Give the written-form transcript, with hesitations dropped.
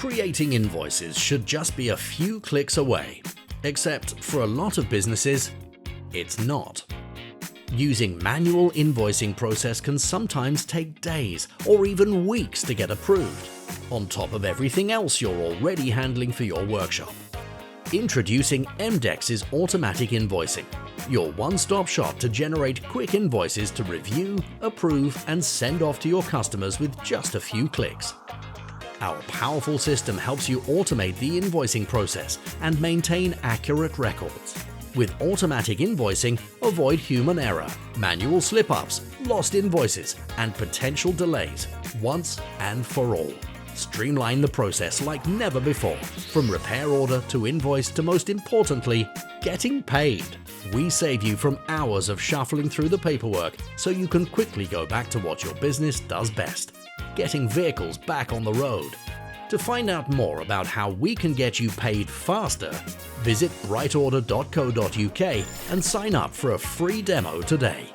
Creating invoices should just be a few clicks away, except for a lot of businesses, it's not. Using manual invoicing process can sometimes take days or even weeks to get approved, on top of everything else you're already handling for your workshop. Introducing EMDECS Automatic Invoicing, your one-stop shop to generate quick invoices to review, approve, and send off to your customers with just a few clicks. Our powerful system helps you automate the invoicing process and maintain accurate records. With automatic invoicing, avoid human error, manual slip-ups, lost invoices, and potential delays once and for all. Streamline the process like never before, from repair order to invoice to, most importantly, getting paid. We save you from hours of shuffling through the paperwork so you can quickly go back to what your business does best, getting vehicles back on the road. To find out more about how we can get you paid faster, visit BrightOrder.co.uk and sign up for a free demo today.